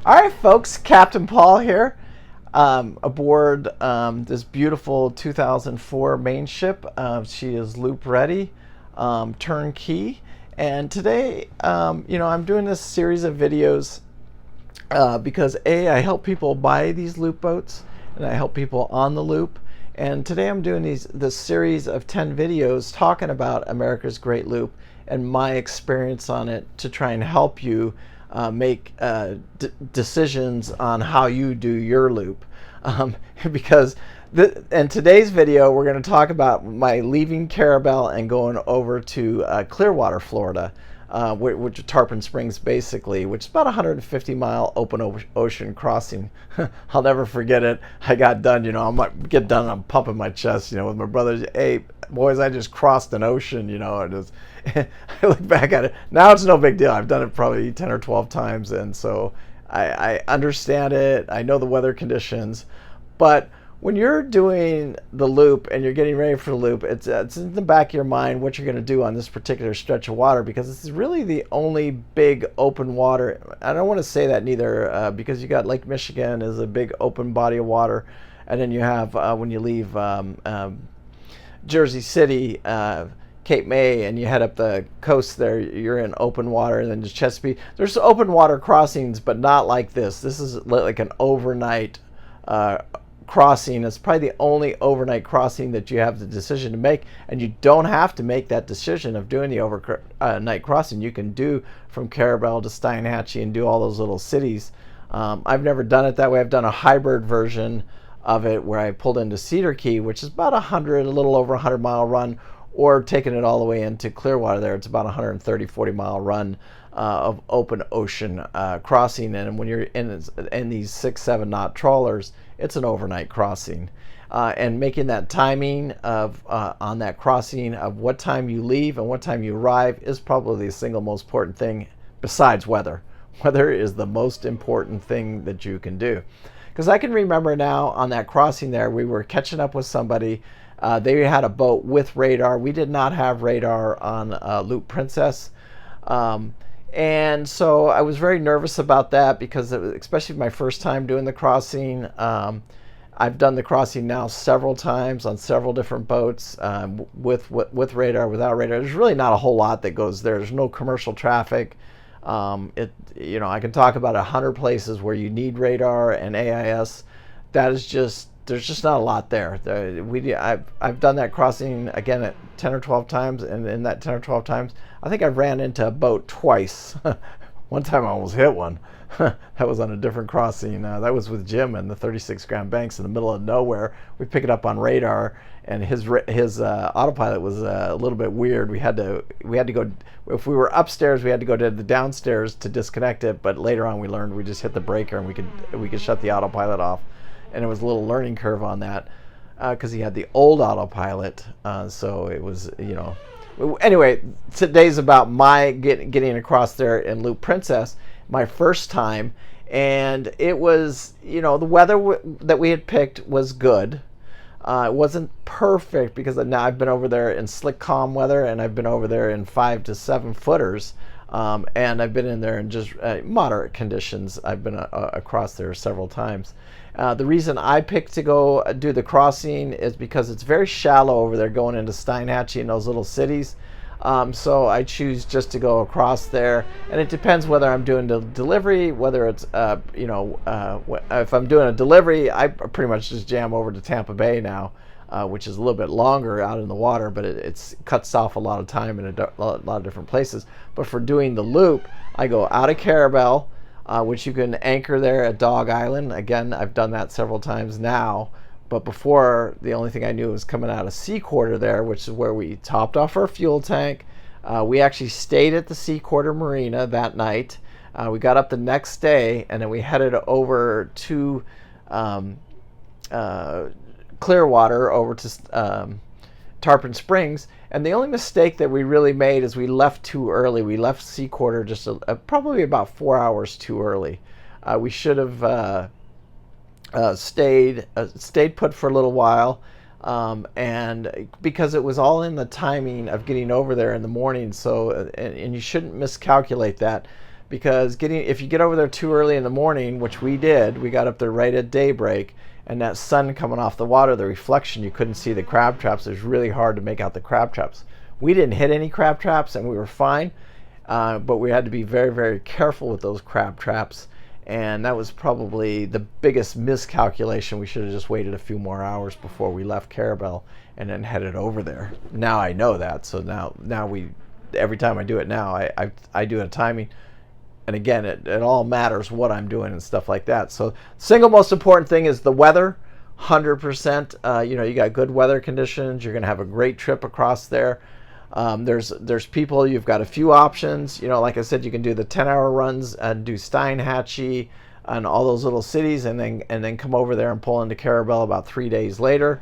All right, folks, Captain Paul here, aboard this beautiful 2004 main ship. She is loop ready, turnkey. And today, I'm doing this series of videos because I help people buy these loop boats and I help people on the loop. And today I'm doing this series of 10 videos talking about America's Great Loop and my experience on it to try and help you make decisions on how you do your loop. Because in today's video, we're going to talk about my leaving Carrabelle and going over to Clearwater, Florida, which Tarpon Springs basically, which is about 150-mile open ocean crossing. I'll never forget it. I got done, I'm get done, I'm pumping my chest, with my brothers. Hey, boys, I just crossed an ocean, and it's, I look back at it. Now it's no big deal. I've done it probably 10 or 12 times, and so I understand it. I know the weather conditions, but when you're doing the loop and you're getting ready for the loop, it's in the back of your mind what you're going to do on this particular stretch of water, because this is really the only big open water. I don't want to say that neither, because you got Lake Michigan is a big open body of water, and then you have when you leave Jersey City, Cape May, and you head up the coast there, you're in open water. And then just Chesapeake, there's open water crossings, but not like this. This is like an overnight crossing. It's probably the only overnight crossing that you have the decision to make, and you don't have to make that decision of doing the overnight crossing. You can do from Carrabelle to Steinhatchee and do all those little cities. I've never done it that way. I've done a hybrid version of it where I pulled into Cedar Key, which is about a little over 100-mile run, or taking it all the way into Clearwater there. It's about 130-40-mile run of open ocean crossing. And when you're in these 6-7 knot trawlers, it's an overnight crossing. And making that timing of on that crossing of what time you leave and what time you arrive is probably the single most important thing besides weather. Weather is the most important thing that you can do. Because I can remember now on that crossing there, we were catching up with somebody. They had a boat with radar. We did not have radar on Loop Princess. And so I was very nervous about that because it was, especially my first time doing the crossing. I've done the crossing now several times on several different boats, with radar, without radar. There's really not a whole lot that goes there. There's no commercial traffic. I can talk about 100 places where you need radar and AIS. There's just not a lot there. I've done that crossing again at 10 or 12 times, and in that 10 or 12 times, I think I've ran into a boat twice. One time I almost hit one. That was on a different crossing. That was with Jim in the 36 Grand Banks in the middle of nowhere. We pick it up on radar, and his autopilot was a little bit weird. We had to go, if we were upstairs, we had to go to the downstairs to disconnect it. But later on, we learned we just hit the breaker and we could shut the autopilot off. And it was a little learning curve on that because he had the old autopilot. So it was, Anyway, today's about my getting across there in Loop Princess, my first time. And it was, the weather that we had picked was good. It wasn't perfect because now I've been over there in slick, calm weather, and I've been over there in 5 to 7 footers. And I've been in there in just moderate conditions. I've been across there several times. The reason I picked to go do the crossing is because it's very shallow over there going into Steinhatchee and those little cities. So I choose just to go across there, and it depends whether I'm doing the delivery, whether it's if I'm doing a delivery, I pretty much just jam over to Tampa Bay now, which is a little bit longer out in the water, but it cuts off a lot of time in a lot of different places. But for doing the loop, I go out of Carrabelle, which you can anchor there at Dog Island. Again, I've done that several times now. But before, the only thing I knew was coming out of Sea Quarter there, which is where we topped off our fuel tank. We actually stayed at the Sea Quarter Marina that night. We got up the next day, and then we headed over to Clearwater, over to Tarpon Springs. And the only mistake that we really made is we left too early. We left Sea Quarter just probably about 4 hours too early. We should have stayed put for a little while, and because it was all in the timing of getting over there in the morning. So and you shouldn't miscalculate that, because if you get over there too early in the morning, which we did, we got up there right at daybreak, and that sun coming off the water, the reflection, you couldn't see the crab traps. It was really hard to make out the crab traps. We didn't hit any crab traps, and we were fine, but we had to be very, very careful with those crab traps, and that was probably the biggest miscalculation. We should have just waited a few more hours before we left Carrabelle and then headed over there. Now I know that, so now every time I do it now, I do a timing. And again, it all matters what I'm doing and stuff like that. So single most important thing is the weather, 100%. You got good weather conditions. You're going to have a great trip across there. There's people, you've got a few options. Like I said, you can do the 10-hour runs and do Steinhatchee and all those little cities, and then come over there and pull into Carrabelle about 3 days later.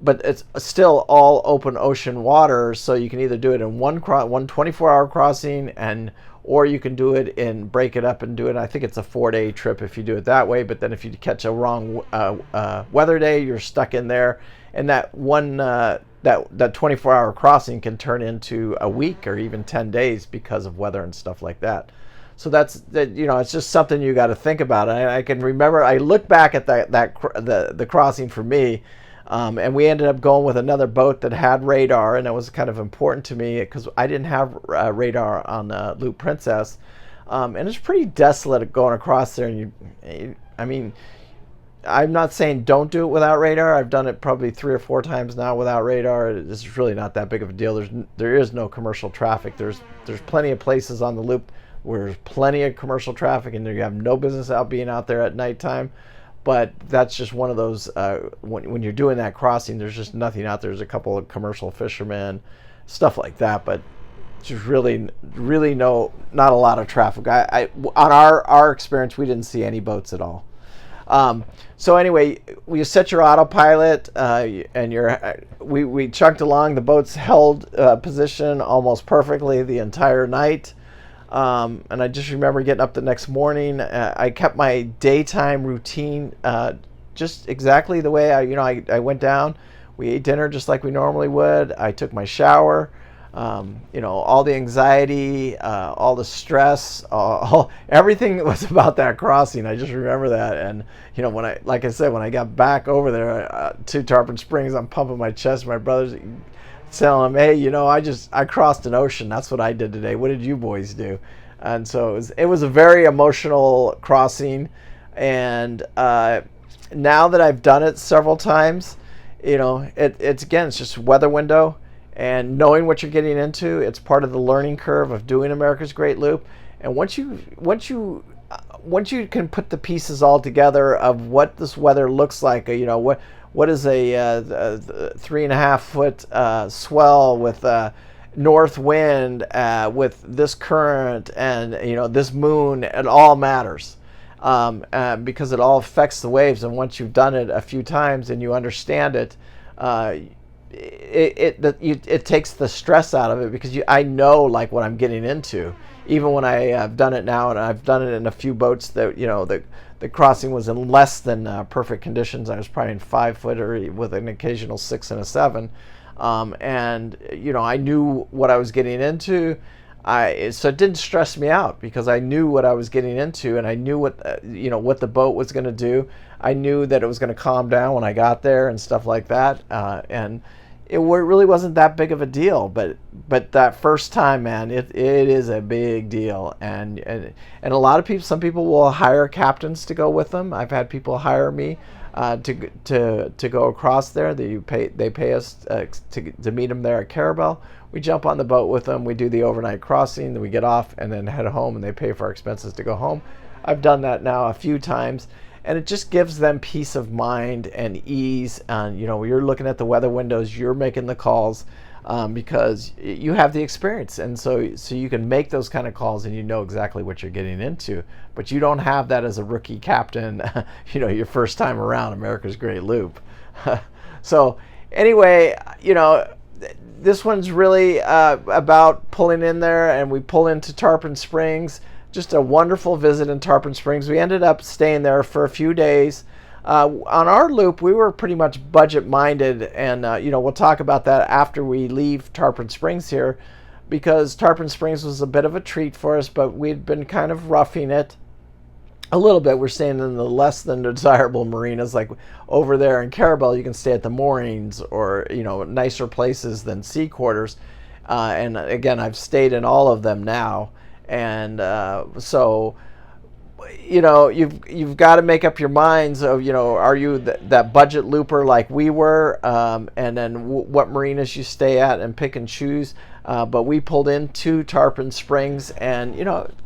But it's still all open ocean water, so you can either do it in one 24-hour crossing, or you can do it and break it up and do it. I think it's a 4-day trip if you do it that way. But then if you catch a wrong weather day, you're stuck in there, and that 24-hour crossing can turn into a week or even 10 days because of weather and stuff like that. So it's just something you got to think about. And I can remember, I look back at the crossing for me. And we ended up going with another boat that had radar, and it was kind of important to me because I didn't have radar on Loop Princess, and it's pretty desolate going across there. And I'm not saying don't do it without radar. I've done it probably 3 or 4 times now without radar. It's really not that big of a deal. There is no commercial traffic. There's plenty of places on the Loop where there's plenty of commercial traffic, and you have no business being out there at nighttime. But that's just one of those, when you're doing that crossing, there's just nothing out there. There's a couple of commercial fishermen, stuff like that, but just really not a lot of traffic. On our experience, we didn't see any boats at all. So anyway, you set your autopilot, and we chugged along. The boats held position almost perfectly the entire night. And I just remember getting up the next morning. I kept my daytime routine just exactly the way I went down. We ate dinner just like we normally would. I took my shower. All the anxiety, all the stress, everything that was about that crossing. I just remember that. And when I got back over there to Tarpon Springs, I'm pumping my chest. My brother's telling them, hey, I crossed an ocean. That's what I did today. What did you boys do? And so it was a very emotional crossing. And now that I've done it several times, it's just weather window and knowing what you're getting into. It's part of the learning curve of doing America's Great Loop. And once you can put the pieces all together of what this weather looks like, what is a 3.5 foot swell with north wind, with this current and this moon, it all matters because it all affects the waves. And once you've done it a few times and you understand it, it takes the stress out of it because I know like what I'm getting into. Even when I have done it now, and I've done it in a few boats that the crossing was in less than perfect conditions. I was probably in 5 foot or with an occasional 6 and a 7, and I knew what I was getting into. So it didn't stress me out because I knew what I was getting into, and I knew what the boat was going to do. I knew that it was going to calm down when I got there and stuff like that, and it really wasn't that big of a deal. But that first time, man, it is a big deal, and a lot of people. Some people will hire captains to go with them. I've had people hire me to go across there. They pay us to meet them there at Carrabelle. We jump on the boat with them. We do the overnight crossing. Then we get off and then head home, and they pay for our expenses to go home. I've done that now a few times, and it just gives them peace of mind and ease. And you're looking at the weather windows, you're making the calls because you have the experience, and so you can make those kind of calls, and you know exactly what you're getting into. But you don't have that as a rookie captain. Your first time around America's Great Loop. So anyway, this one's really about pulling in there, and we pull into Tarpon Springs. Just a wonderful visit in Tarpon Springs. We ended up staying there for a few days. On our loop, we were pretty much budget minded, and we'll talk about that after we leave Tarpon Springs here. because Tarpon Springs was a bit of a treat for us, but we'd been kind of roughing it a little bit. We're staying in the less than desirable marinas, like over there in Carrabelle. You can stay at the moorings, or nicer places than sea quarters. And again, I've stayed in all of them now, and so you've got to make up your minds of are you that budget looper like we were, and then what marinas you stay at and pick and choose. But we pulled into Tarpon Springs, and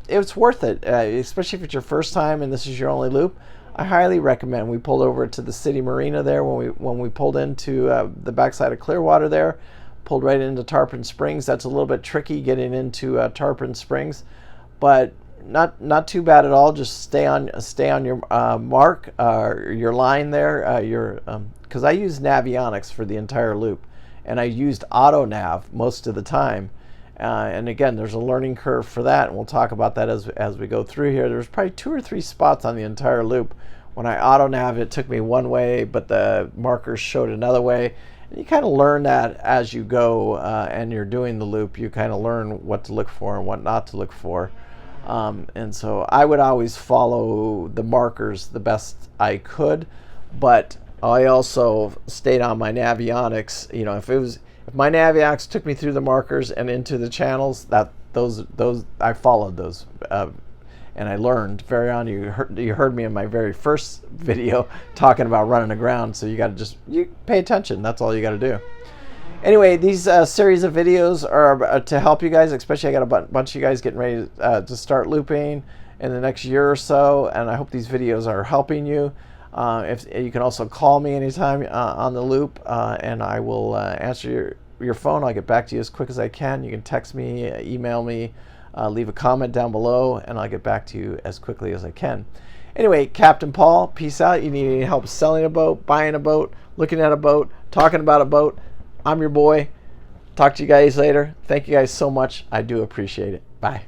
it's worth it, especially if it's your first time and this is your only loop. I highly recommend. We pulled over to the city marina there when we pulled into the backside of Clearwater there, pulled right into Tarpon Springs. That's a little bit tricky getting into Tarpon Springs, but not too bad at all. Just stay on your mark, your line there. Because I use Navionics for the entire loop, and I used auto nav most of the time. And again, there's a learning curve for that, and we'll talk about that as we go through here. There's probably 2 or 3 spots on the entire loop. When I auto nav, it took me one way, but the markers showed another way. And you kind of learn that as you go, and you're doing the loop. You kind of learn what to look for and what not to look for. And so I would always follow the markers the best I could, but I also stayed on my Navionics. If my Navionics took me through the markers and into the channels, those I followed those, and I learned very on. You heard me in my very first video talking about running aground, so you got to you pay attention. That's all you got to do. Anyway, these series of videos are to help you guys, especially I got a bunch of you guys getting ready to start looping in the next year or so, and I hope these videos are helping you. If you can also call me anytime on the loop, and I will answer your phone. I'll get back to you as quick as I can. You can text me, email me, leave a comment down below, and I'll get back to you as quickly as I can. Anyway, Captain Paul, peace out. You need any help selling a boat, buying a boat, looking at a boat, talking about a boat? I'm your boy. Talk to you guys later. Thank you guys so much. I do appreciate it. Bye.